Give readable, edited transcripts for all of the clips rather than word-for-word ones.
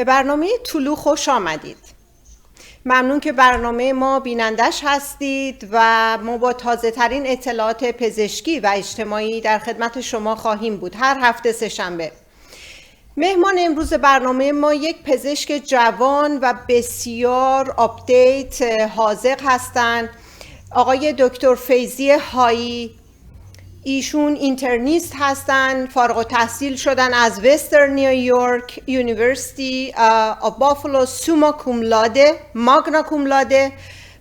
به برنامه طلوع خوش آمدید. ممنون که برنامه ما بینندش هستید و ما با تازه ترین اطلاعات پزشکی و اجتماعی در خدمت شما خواهیم بود هر هفته سه‌شنبه. مهمان امروز برنامه ما یک پزشک جوان و بسیار آپدیت حاذق هستند، آقای دکتر فیضی هایی. ایشون اینترنیست هستند، فارغ التحصیل شدن از وسترن نیویورک یونیورسیتی آف بافالو، سوما کوم لاده، ماگنا کوم لاده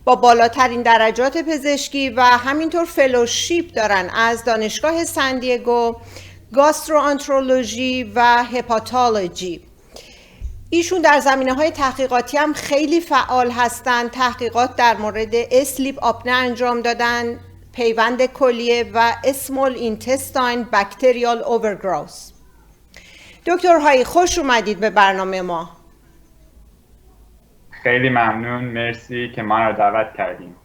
با بالاترین درجات پزشکی و همینطور فلوشیپ دارن از دانشگاه سندیگو، گاستروانترولوژی و هپاتولوژی. ایشون در زمینه‌های تحقیقاتی هم خیلی فعال هستند. تحقیقات در مورد اسلیپ آپنه انجام دادن، پیوند کلیه و اسمول اینتستاین بکتریال اوورگروث. دکتر هایی خوش اومدید به برنامه ما. خیلی ممنون، مرسی که ما رو دعوت کردیم.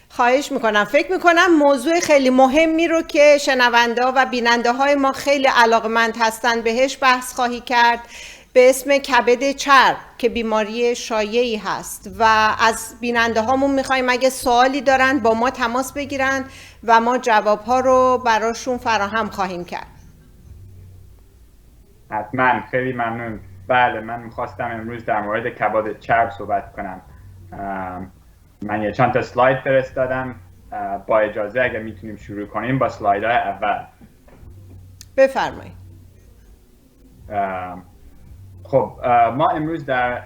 خواهش میکنم. فکر میکنم موضوع خیلی مهمی رو که شنونده ها و بیننده های ما خیلی علاقمند هستن بهش بحث خواهی کرد، به اسم کبد چرب که بیماری شایعی هست و از بیننده هامون میخوایم اگه سوالی دارن با ما تماس بگیرن و ما جواب ها رو براشون فراهم خواهیم کرد. حتما، خیلی ممنون. بله، من میخواستم امروز در مورد کبد چرب صحبت کنم. من یه چند تا سلاید فرستادم. با اجازه اگه میتونیم شروع کنیم با سلایدهای اول. بفرمایید. خب ما امروز در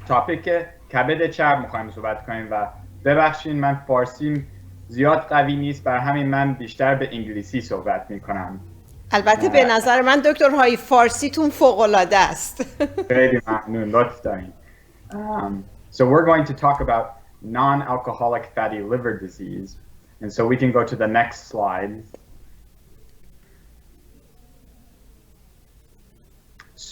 تاپیک کبد چرب میخوایم صحبت کنیم و ببخشید من فارسیم زیاد قوی نیست، بر همین من بیشتر به انگلیسی صحبت میکنم. البته به نظر من دکتر هایی فارسیتون فوق‌العاده است. خیلی ممنون، لطف دارین. So we're going to talk about non-alcoholic fatty liver disease, and so we can go to the next slide.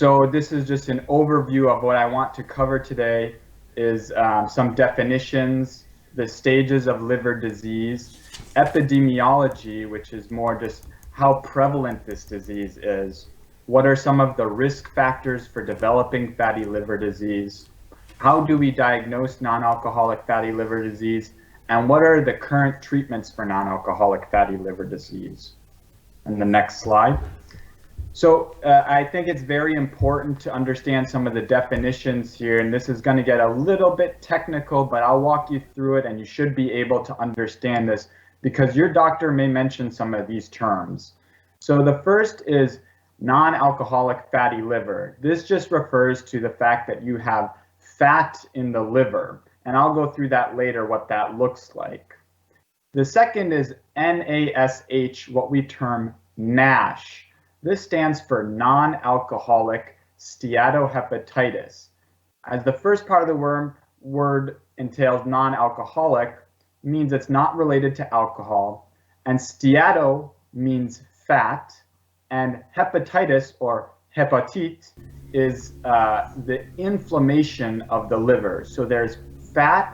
So this is just an overview of what I want to cover today is some definitions, the stages of liver disease, epidemiology, which is more just how prevalent this disease is, what are some of the risk factors for developing fatty liver disease, how do we diagnose non-alcoholic fatty liver disease, and what are the current treatments for non-alcoholic fatty liver disease. And the next slide. So I think it's very important to understand some of the definitions here, and this is going to get a little bit technical, but I'll walk you through it and you should be able to understand this because your doctor may mention some of these terms. So the first is non-alcoholic fatty liver. This just refers to the fact that you have fat in the liver, and I'll go through that later what that looks like. The second is NASH, what we term NASH. This stands for non-alcoholic steatohepatitis. As the first part of the word entails non-alcoholic, means it's not related to alcohol, and steato means fat, and hepatitis or hepatit is the inflammation of the liver. So there's fat,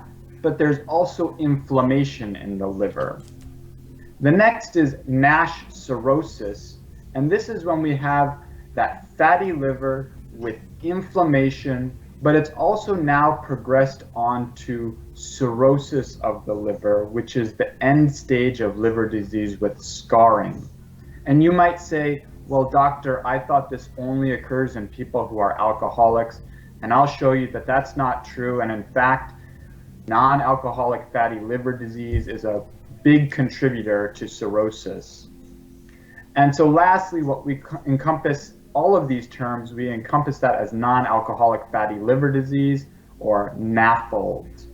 but there's also inflammation in the liver. The next is NASH cirrhosis. And this is when we have that fatty liver with inflammation, but it's also now progressed on to cirrhosis of the liver, which is the end stage of liver disease with scarring. And you might say, well, doctor, I thought this only occurs in people who are alcoholics. And I'll show you that that's not true. And in fact, non-alcoholic fatty liver disease is a big contributor to cirrhosis. And so lastly, what we encompass all of these terms, we encompass that as non-alcoholic fatty liver disease or NAFLD.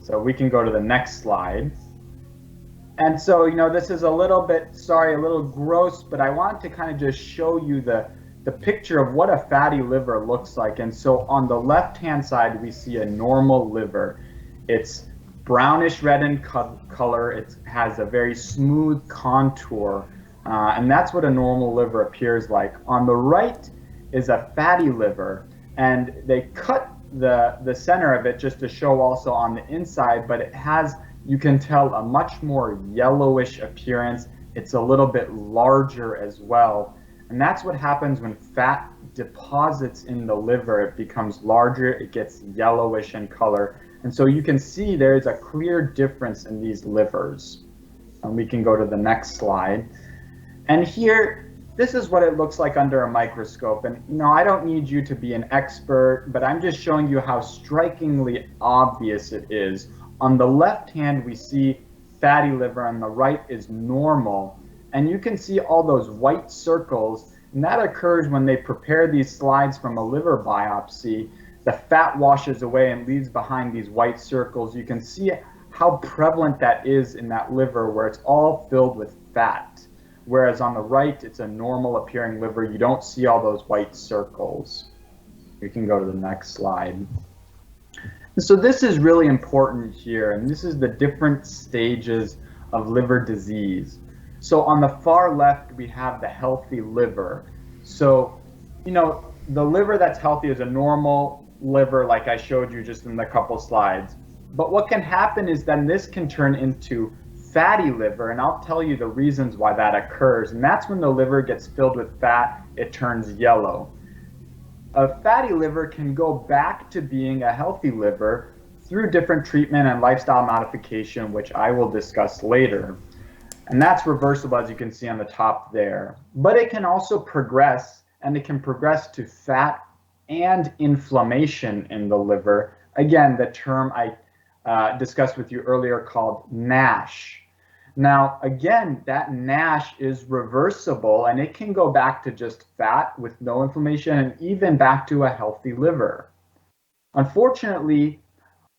So we can go to the next slide. And so, you know, this is a little bit, sorry, a little gross, but I want to kind of just show you the picture of what a fatty liver looks like. And so on the left-hand side, we see a normal liver. It's brownish red in color. It has a very smooth contour, and that's what a normal liver appears like. On the right is a fatty liver, and they cut the center of it just to show also on the inside, but it has, you can tell, a much more yellowish appearance. It's a little bit larger as well. And that's what happens when fat deposits in the liver. It becomes larger, it gets yellowish in color. And so you can see there's a clear difference in these livers. And we can go to the next slide. And here, this is what it looks like under a microscope. And I don't need you to be an expert, but I'm just showing you how strikingly obvious it is. On the left hand, we see fatty liver, on the right is normal. And you can see all those white circles, and that occurs when they prepare these slides from a liver biopsy. The fat washes away and leaves behind these white circles. You can see how prevalent that is in that liver where it's all filled with fat. Whereas on the right, it's a normal appearing liver. You don't see all those white circles. We can go to the next slide. And so this is really important here, and this is the different stages of liver disease. So on the far left, we have the healthy liver. So, the liver that's healthy is a normal liver like I showed you just in the couple slides. But what can happen is then this can turn into fatty liver, and I'll tell you the reasons why that occurs. And that's when the liver gets filled with fat, it turns yellow. A fatty liver can go back to being a healthy liver through different treatment and lifestyle modification, which I will discuss later. And that's reversible, as you can see on the top there. But it can also progress, and it can progress to fat and inflammation in the liver. Again, the term I discussed with you earlier called NASH. Now, again, that NASH is reversible, and it can go back to just fat with no inflammation and even back to a healthy liver. Unfortunately,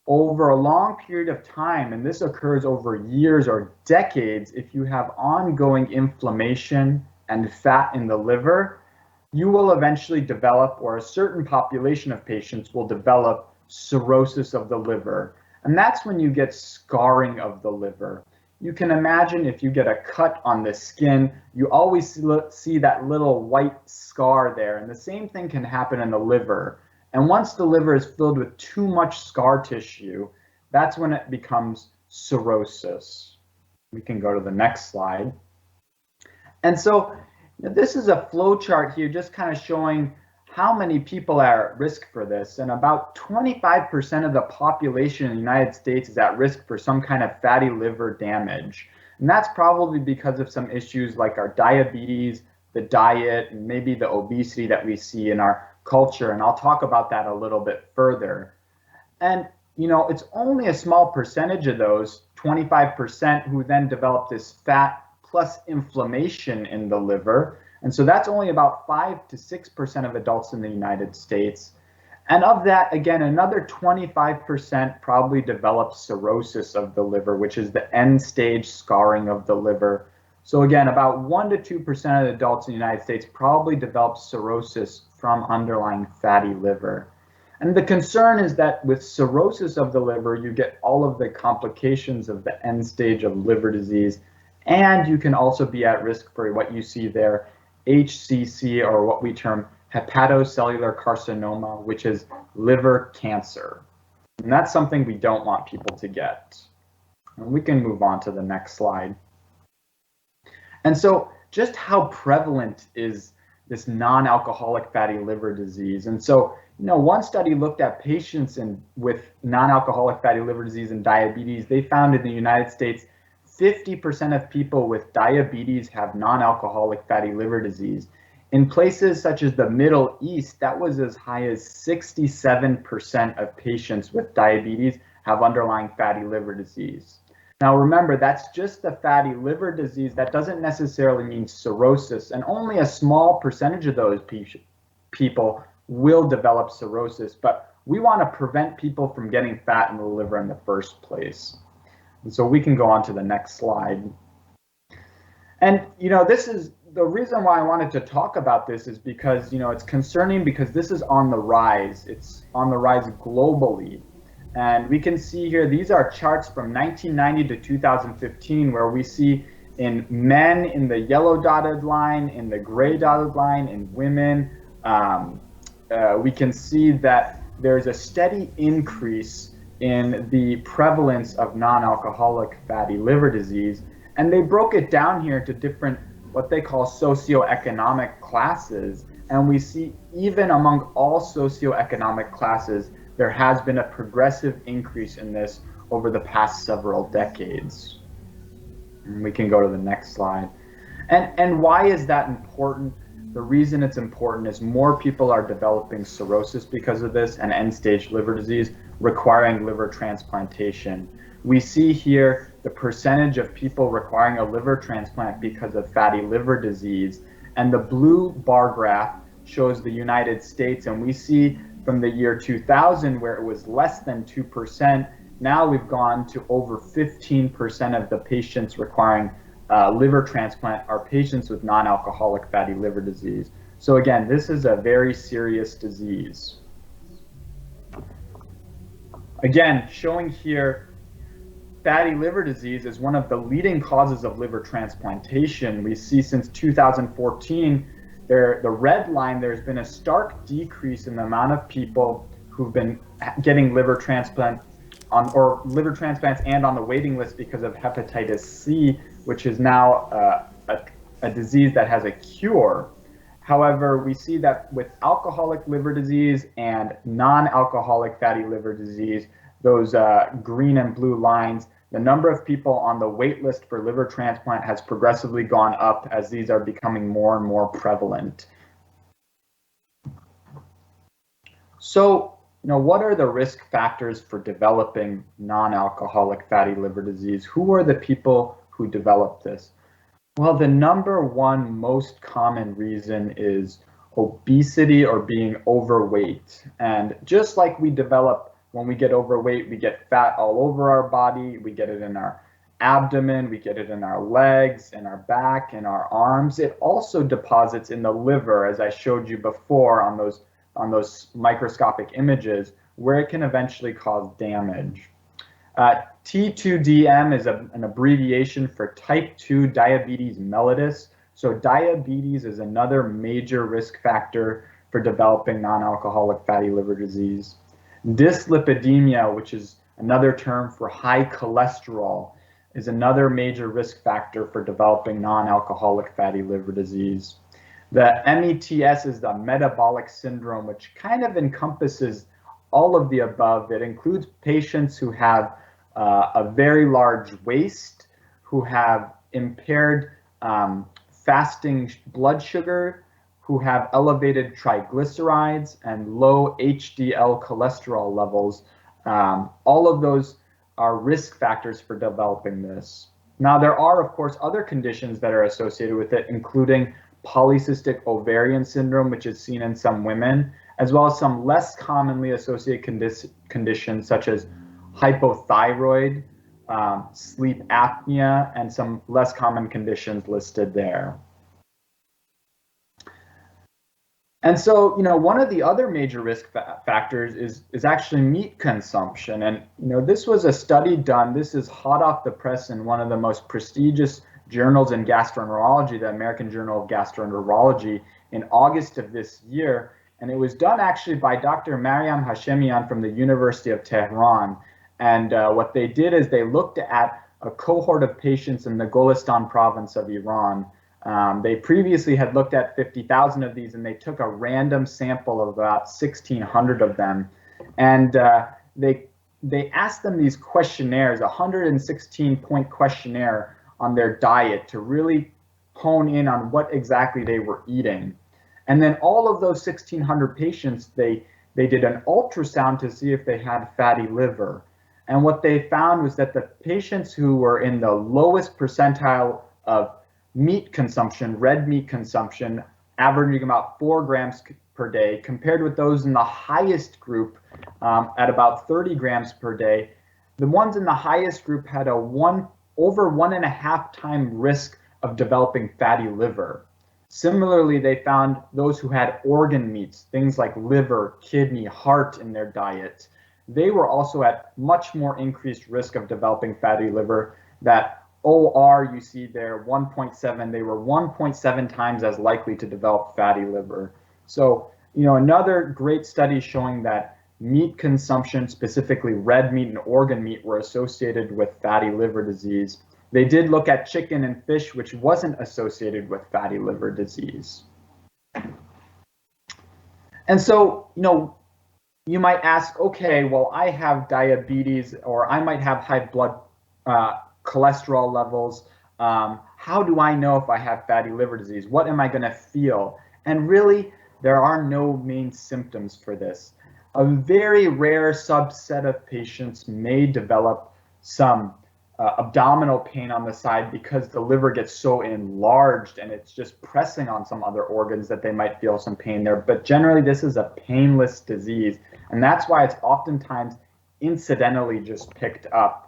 over a long period of time, and this occurs over years or decades, if you have ongoing inflammation and fat in the liver, you will eventually develop, or a certain population of patients will develop, cirrhosis of the liver. And that's when you get scarring of the liver. You can imagine if you get a cut on the skin, you always see that little white scar there. And the same thing can happen in the liver. And once the liver is filled with too much scar tissue, that's when it becomes cirrhosis. We can go to the next slide. And so this is a flow chart here just kind of showing how many people are at risk for this. And about 25% of the population in the United States is at risk for some kind of fatty liver damage. And that's probably because of some issues like our diabetes, the diet, and maybe the obesity that we see in our culture. And I'll talk about that a little bit further. And, it's only a small percentage of those, 25%, who then develop this fat plus inflammation in the liver. And so that's only about 5 to 6% of adults in the United States. And of that, again, another 25% probably develop cirrhosis of the liver, which is the end stage scarring of the liver. So again, about 1 to 2% of adults in the United States probably develop cirrhosis from underlying fatty liver. And the concern is that with cirrhosis of the liver, you get all of the complications of the end stage of liver disease. And you can also be at risk for what you see there, HCC, or what we term hepatocellular carcinoma, which is liver cancer. And that's something we don't want people to get. And we can move on to the next slide. And so just how prevalent is this non-alcoholic fatty liver disease? And so, one study looked at patients with non-alcoholic fatty liver disease and diabetes. They found in the United States, 50% of people with diabetes have non-alcoholic fatty liver disease. In places such as the Middle East, that was as high as 67% of patients with diabetes have underlying fatty liver disease. Now remember, that's just the fatty liver disease. That doesn't necessarily mean cirrhosis, and only a small percentage of those people will develop cirrhosis, but we want to prevent people from getting fat in the liver in the first place. And so we can go on to the next slide. And, this is the reason why I wanted to talk about this is because, it's concerning because this is on the rise. It's on the rise globally. And we can see here, these are charts from 1990 to 2015, where we see in men in the yellow dotted line, in the gray dotted line, in women, we can see that there's a steady increase in the prevalence of non-alcoholic fatty liver disease. And they broke it down here to different what they call socioeconomic classes. And we see even among all socioeconomic classes, there has been a progressive increase in this over the past several decades. And we can go to the next slide. And why is that important? The reason it's important is more people are developing cirrhosis because of this and end-stage liver disease requiring liver transplantation. We see here the percentage of people requiring a liver transplant because of fatty liver disease, and the blue bar graph shows the United States, and we see from the year 2000 where it was less than 2%, now we've gone to over 15% of the patients requiring liver transplant are patients with non-alcoholic fatty liver disease. So again, this is a very serious disease. Again, showing here, fatty liver disease is one of the leading causes of liver transplantation. We see since 2014, the red line, there's been a stark decrease in the amount of people who've been getting liver transplants and on the waiting list because of hepatitis C, which is now a disease that has a cure. However, we see that with alcoholic liver disease and non-alcoholic fatty liver disease, those green and blue lines, the number of people on the wait list for liver transplant has progressively gone up as these are becoming more and more prevalent. So, what are the risk factors for developing non-alcoholic fatty liver disease? Who are the people who develop this? Well, the number one most common reason is obesity or being overweight. And just like we develop, when we get overweight, we get fat all over our body, we get it in our abdomen, we get it in our legs, in our back, in our arms. It also deposits in the liver, as I showed you before on those microscopic images, where it can eventually cause damage. T2DM is an abbreviation for type 2 diabetes mellitus. So diabetes is another major risk factor for developing non-alcoholic fatty liver disease. Dyslipidemia, which is another term for high cholesterol, is another major risk factor for developing non-alcoholic fatty liver disease. The METS is the metabolic syndrome, which kind of encompasses all of the above. It includes patients who have a very large waist, who have impaired fasting blood sugar, who have elevated triglycerides and low HDL cholesterol levels. All of those are risk factors for developing this. Now, there are, of course, other conditions that are associated with it, including polycystic ovarian syndrome, which is seen in some women, as well as some less commonly associated conditions such as hypothyroid, sleep apnea, and some less common conditions listed there. And so, one of the other major risk factors is actually meat consumption. And, this was a study done, this is hot off the press in one of the most prestigious journals in gastroenterology, the American Journal of Gastroenterology, in August of this year. And it was done actually by Dr. Maryam Hashemian from the University of Tehran. And what they did is they looked at a cohort of patients in the Golestan province of Iran. They previously had looked at 50,000 of these, and they took a random sample of about 1,600 of them. And they asked them these questionnaires, a 116-point questionnaire on their diet to really hone in on what exactly they were eating. And then all of those 1,600 patients, they did an ultrasound to see if they had fatty liver. And what they found was that the patients who were in the lowest percentile of meat consumption, red meat consumption, averaging about 4 grams per day, compared with those in the highest group at about 30 grams per day, the ones in the highest group had over 1.5 times risk of developing fatty liver. Similarly, they found those who had organ meats, things like liver, kidney, heart in their diet, they were also at much more increased risk of developing fatty liver. That OR you see there, 1.7, they were 1.7 times as likely to develop fatty liver. So, another great study showing that meat consumption, specifically red meat and organ meat, were associated with fatty liver disease. They did look at chicken and fish, which wasn't associated with fatty liver disease. And so, you might ask, okay, well, I have diabetes, or I might have high blood cholesterol levels. How do I know if I have fatty liver disease? What am I going to feel? And really, there are no main symptoms for this. A very rare subset of patients may develop some abdominal pain on the side because the liver gets so enlarged and it's just pressing on some other organs that they might feel some pain there. But generally, this is a painless disease, and that's why it's oftentimes incidentally just picked up.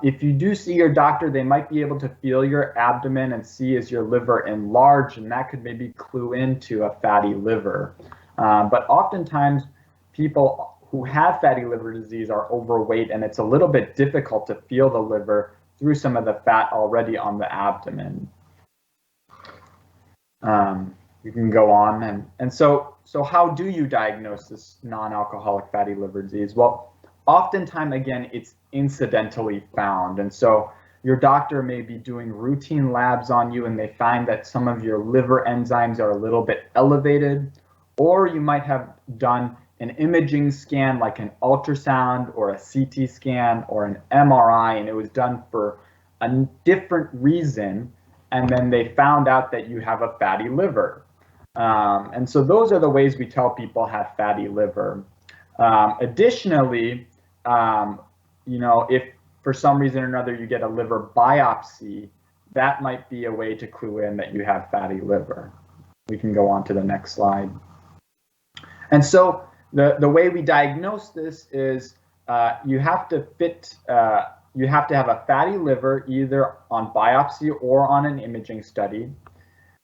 If you do see your doctor, they might be able to feel your abdomen and see is your liver enlarged, and that could maybe clue into a fatty liver. But oftentimes, people who have fatty liver disease are overweight, and it's a little bit difficult to feel the liver through some of the fat already on the abdomen. You can go on, and so how do you diagnose this non-alcoholic fatty liver disease? Well, oftentimes, again, it's incidentally found, and so your doctor may be doing routine labs on you and they find that some of your liver enzymes are a little bit elevated, or you might have done an imaging scan like an ultrasound or a CT scan or an MRI, and it was done for a different reason, and then they found out that you have a fatty liver. And so those are the ways we tell people have fatty liver. Additionally, if for some reason or another you get a liver biopsy, that might be a way to clue in that you have fatty liver. We can go on to the next slide. And so the way we diagnose this is you have to have a fatty liver either on biopsy or on an imaging study.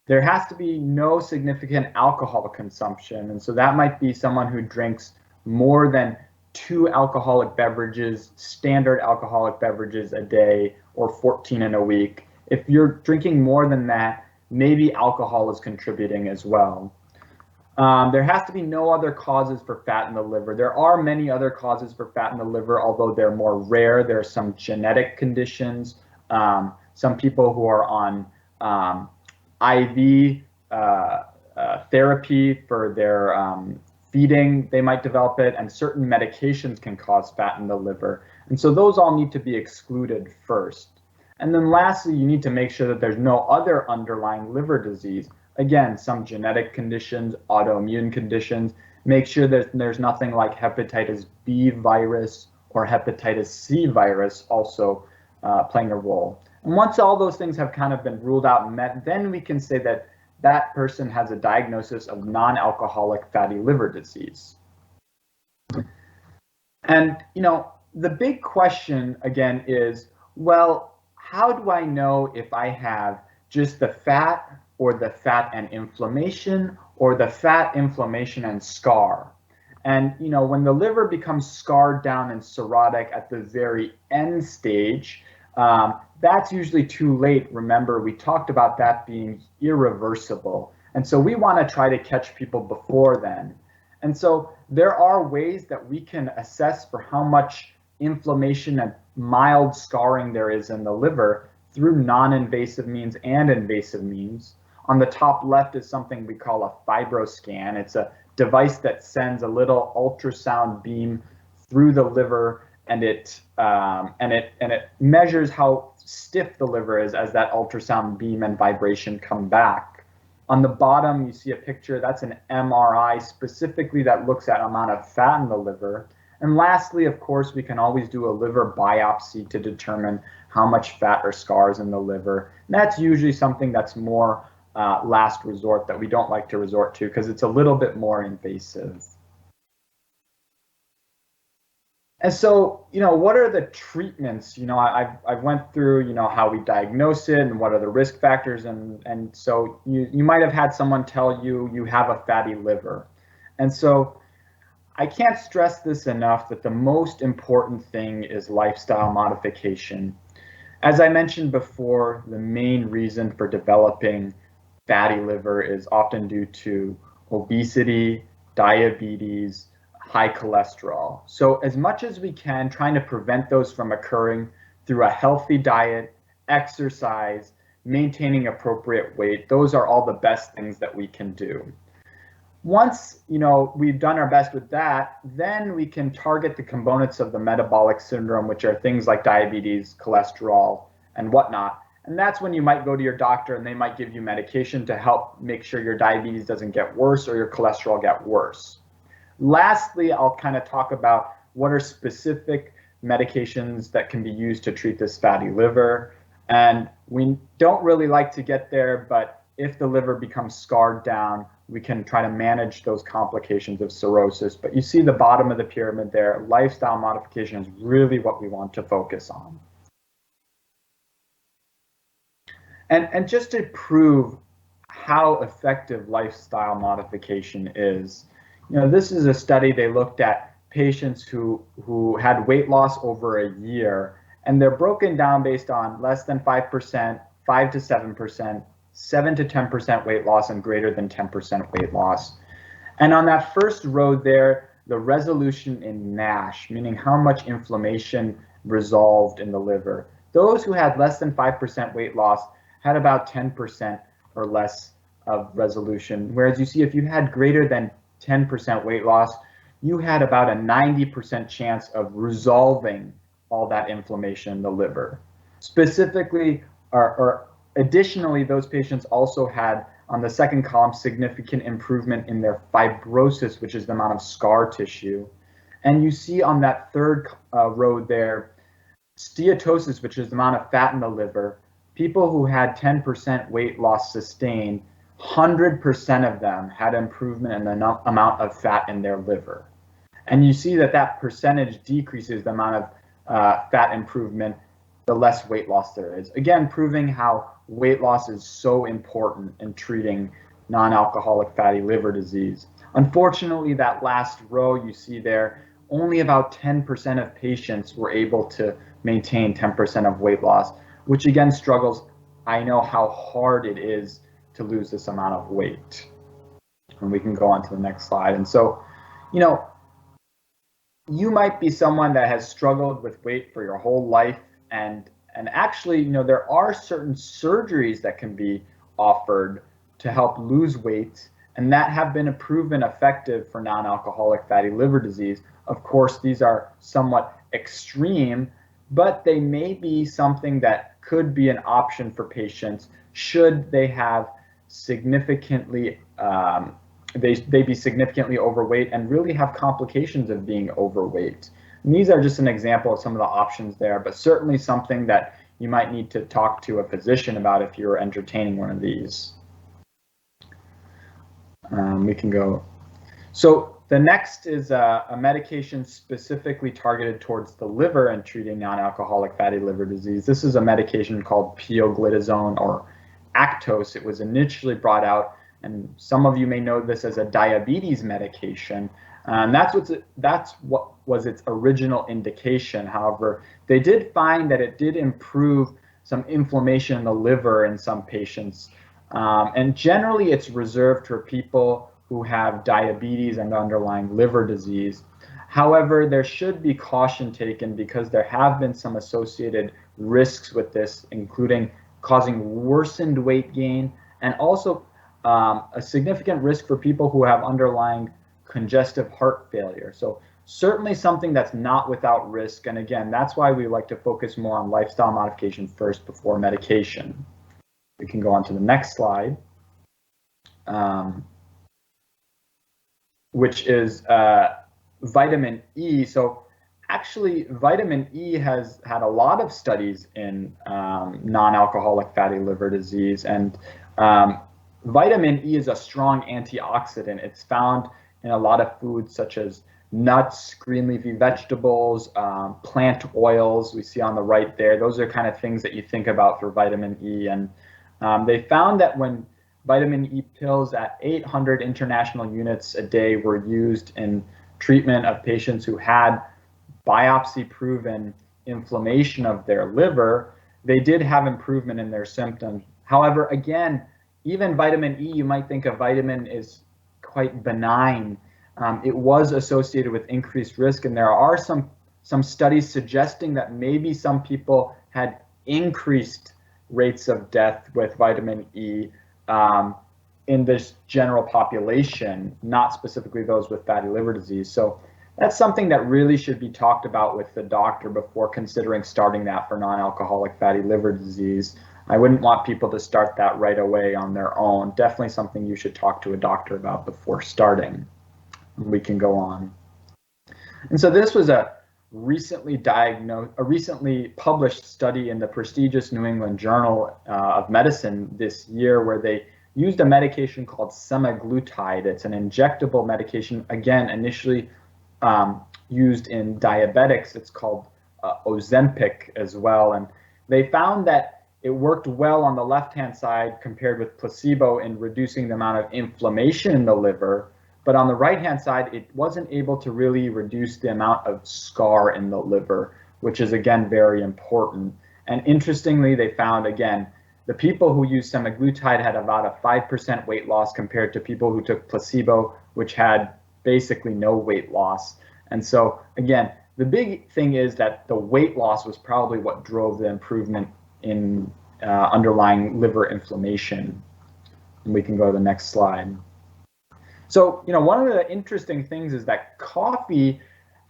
There has to be no significant alcohol consumption, and so that might be someone who drinks more than 2 alcoholic beverages, standard alcoholic beverages a day, or 14 in a week. If you're drinking more than that, maybe alcohol is contributing as well. There has to be no other causes for fat in the liver. There are many other causes for fat in the liver, although they're more rare. There are some genetic conditions. Some people who are on IV therapy for their feeding, they might develop it, and certain medications can cause fat in the liver. And so those all need to be excluded first. And then lastly, you need to make sure that there's no other underlying liver disease. Again, some genetic conditions, autoimmune conditions. Make sure that there's nothing like hepatitis B virus or hepatitis C virus also playing a role. And once all those things have kind of been ruled out and met, then we can say that that person has a diagnosis of non-alcoholic fatty liver disease. And, the big question again is, well, how do I know if I have just the fat or the fat and inflammation or the fat, inflammation, and scar? And, when the liver becomes scarred down and cirrhotic at the very end stage, that's usually too late. Remember, we talked about that being irreversible. And so we want to try to catch people before then. And so there are ways that we can assess for how much inflammation and mild scarring there is in the liver through non-invasive means and invasive means. On the top left is something we call a fibroscan. It's a device that sends a little ultrasound beam through the liver, and it measures how stiff the liver is as that ultrasound beam and vibration come back. On the bottom, you see a picture. That's an MRI specifically that looks at amount of fat in the liver. And lastly, of course, we can always do a liver biopsy to determine how much fat or scars in the liver. And that's usually something that's more last resort, that we don't like to resort to because it's a little bit more invasive. And so, what are the treatments? I've went through, how we diagnose it and what are the risk factors. And so you might have had someone tell you you have a fatty liver. And so I can't stress this enough that the most important thing is lifestyle modification. As I mentioned before, the main reason for developing fatty liver is often due to obesity, diabetes, high cholesterol. So as much as we can, trying to prevent those from occurring through a healthy diet, exercise, maintaining appropriate weight. Those are all the best things that we can do. Once we've done our best with that, then we can target the components of the metabolic syndrome, which are things like diabetes, cholesterol, and whatnot. And that's when you might go to your doctor and they might give you medication to help make sure your diabetes doesn't get worse or your cholesterol get worse. Lastly, I'll kind of talk about what are specific medications that can be used to treat this fatty liver. And we don't really like to get there, but if the liver becomes scarred down, we can try to manage those complications of cirrhosis. But you see the bottom of the pyramid there, lifestyle modification is really what we want to focus on. And just to prove how effective lifestyle modification is, this is a study. They looked at patients who had weight loss over a year, and they're broken down based on less than 5%, 5 to 7%, 7 to 10% weight loss, and greater than 10% weight loss. And on that first row there, the resolution in NASH, meaning how much inflammation resolved in the liver. Those who had less than 5% weight loss had about 10% or less of resolution. Whereas you see, if you had greater than 10% weight loss, you had about a 90% chance of resolving all that inflammation in the liver. Specifically, or additionally, those patients also had, on the second column, significant improvement in their fibrosis, which is the amount of scar tissue. And you see on that third row there, steatosis, which is the amount of fat in the liver. People who had 10% weight loss sustained, 100% of them had improvement in the amount of fat in their liver. And you see that percentage decreases the amount of fat improvement, the less weight loss there is. Again, proving how weight loss is so important in treating non-alcoholic fatty liver disease. Unfortunately, that last row you see there, only about 10% of patients were able to maintain 10% of weight loss, which again struggles. I know how hard it is to lose this amount of weight. And we can go on to the next slide. And so, you might be someone that has struggled with weight for your whole life, and actually, there are certain surgeries that can be offered to help lose weight, and that have been proven effective for non-alcoholic fatty liver disease. Of course, these are somewhat extreme, but they may be something that could be an option for patients should they have significantly they be significantly overweight and really have complications of being overweight. And these are just an example of some of the options there, but certainly something that you might need to talk to a physician about if you're entertaining one of these. We can go. So the next is a medication specifically targeted towards the liver and treating non-alcoholic fatty liver disease. This is a medication called pioglitazone, or Actos. It was initially brought out, and some of you may know this as a diabetes medication. That's what was its original indication. However, they did find that it did improve some inflammation in the liver in some patients. And generally, it's reserved for people who have diabetes and underlying liver disease. However, there should be caution taken because there have been some associated risks with this, including causing worsened weight gain and also a significant risk for people who have underlying congestive heart failure. So certainly something that's not without risk. And again, that's why we like to focus more on lifestyle modification first before medication. We can go on to the next slide, which is vitamin E. So actually, vitamin E has had a lot of studies in non-alcoholic fatty liver disease. And vitamin E is a strong antioxidant. It's found in a lot of foods such as nuts, green leafy vegetables, plant oils we see on the right there. Those are kind of things that you think about for vitamin E. And they found that when vitamin E pills at 800 international units a day were used in treatment of patients who had biopsy-proven inflammation of their liver, they did have improvement in their symptoms. However, again, even vitamin E, you might think a vitamin is quite benign. It was associated with increased risk, and there are some studies suggesting that maybe some people had increased rates of death with vitamin E in this general population, not specifically those with fatty liver disease. So that's something that really should be talked about with the doctor before considering starting that for non-alcoholic fatty liver disease. I wouldn't want people to start that right away on their own. Definitely something you should talk to a doctor about before starting. We can go on. And so this was a recently published study in the prestigious New England Journal of Medicine this year, where they used a medication called semaglutide. It's an injectable medication, again, initially used in diabetics. It's called Ozempic as well. And they found that it worked well on the left-hand side compared with placebo in reducing the amount of inflammation in the liver. But on the right-hand side, it wasn't able to really reduce the amount of scar in the liver, which is, again, very important. And interestingly, they found, again, the people who used semaglutide had about a 5% weight loss compared to people who took placebo, which had basically no weight loss. And so, again, the big thing is that the weight loss was probably what drove the improvement in underlying liver inflammation. And we can go to the next slide. So, one of the interesting things is that coffee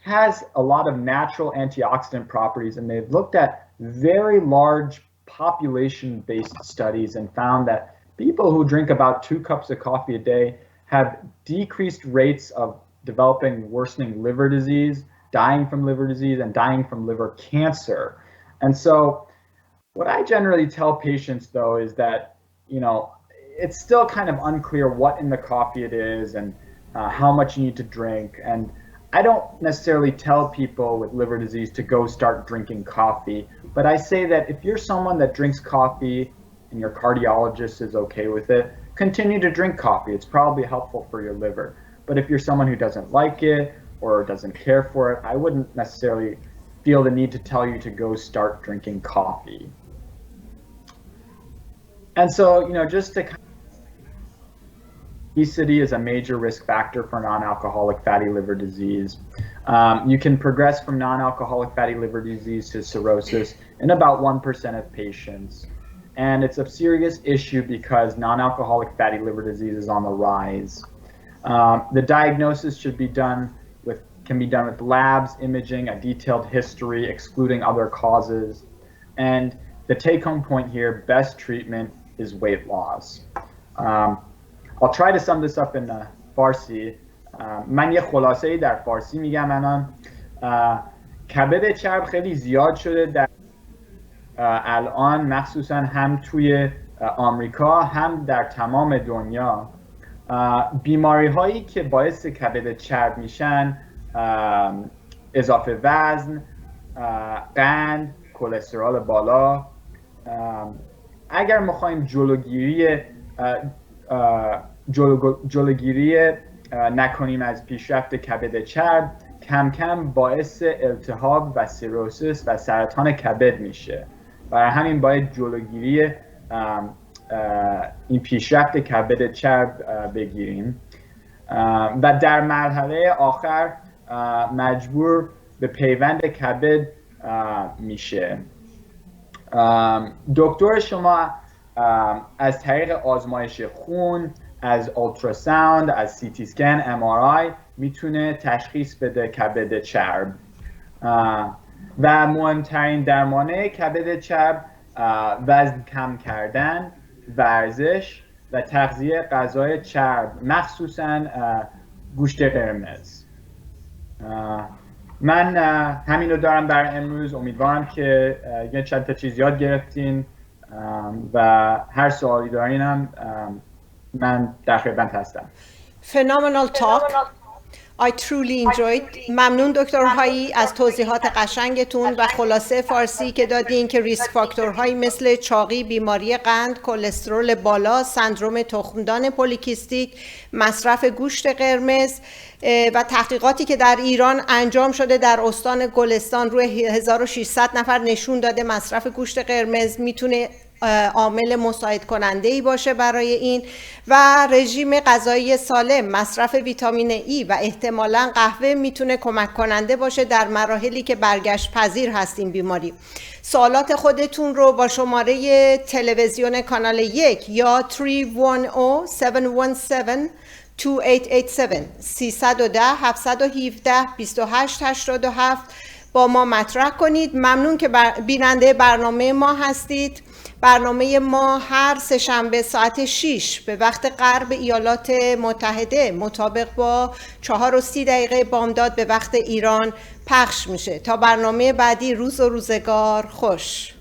has a lot of natural antioxidant properties, and they've looked at very large population-based studies and found that people who drink about 2 cups of coffee a day have decreased rates of developing worsening liver disease, dying from liver disease, and dying from liver cancer. And so what I generally tell patients, though, is that, it's still kind of unclear what in the coffee it is and how much you need to drink. And I don't necessarily tell people with liver disease to go start drinking coffee, but I say that if you're someone that drinks coffee and your cardiologist is okay with it, continue to drink coffee. It's probably helpful for your liver. But if you're someone who doesn't like it or doesn't care for it, I wouldn't necessarily feel the need to tell you to go start drinking coffee. And so, just to obesity is a major risk factor for non-alcoholic fatty liver disease. You can progress from non-alcoholic fatty liver disease to cirrhosis in about 1% of patients. And it's a serious issue because non-alcoholic fatty liver disease is on the rise. The diagnosis can be done with labs, imaging, a detailed history, excluding other causes. And the take-home point here, best treatment is weight loss. I'll try to sum this up in Farsi. من یه خلاصه‌ای در فارسی میگم الان. کبد چرب خیلی زیاد شده در الان، مخصوصا هم توی آمریکا هم در تمام دنیا. بیماری هایی که باعث کبد چرب میشن اضافه وزن، قند، کلسترول بالا. اگر میخوایم جلوگیری نکنیم از پیشرفت کبد چرب، کم کم باعث التهاب و سیروسیس و سرطان کبد میشه. برای همین باید جلوگیری این پیشرفت کبد چرب بگیریم و در مرحله آخر مجبور به پیوند کبد میشه. دکتر شما از طریق آزمایش خون، از اولتراساوند، از سی تی سکن، ام آر آی میتونه تشخیص بده کبد چرب. و مهمترین درمانه کبد چرب وزن کم کردن، ورزش و تغذیه غذای چرب، مخصوصا گوشت قرمز. من همین رو دارم برای امروز. امیدوارم که یه چند تا چیز یاد گرفتین و هر سوالی دارینم من در خدمت هستم. Phenomenal talk. I truly enjoyed. ممنون دکتر هایی از توضیحات قشنگتون و خلاصه فارسی که دادین که ریسک فاکتورهایی مثل چاقی، بیماری قند، کلسترول بالا، سندروم تخمدان پلیکیستیک، مصرف گوشت قرمز و تحقیقاتی که در ایران انجام شده در استان گلستان روی 1600 نفر نشون داده مصرف گوشت قرمز میتونه عامل مساعد کننده ای باشه برای این و رژیم غذایی سالم، مصرف ویتامین ای و احتمالاً قهوه میتونه کمک کننده باشه در مراحلی که برگشت پذیر هست این بیماری. سوالات خودتون رو با شماره تلویزیون کانال 1 یا 310-717-2887 310-717-2887 با ما مطرح کنید. ممنون که بیننده برنامه ما هستید. برنامه ما هر سه‌شنبه ساعت 6 به وقت غرب ایالات متحده مطابق با 4:30 بامداد به وقت ایران پخش میشه. تا برنامه بعدی، روز و روزگار خوش.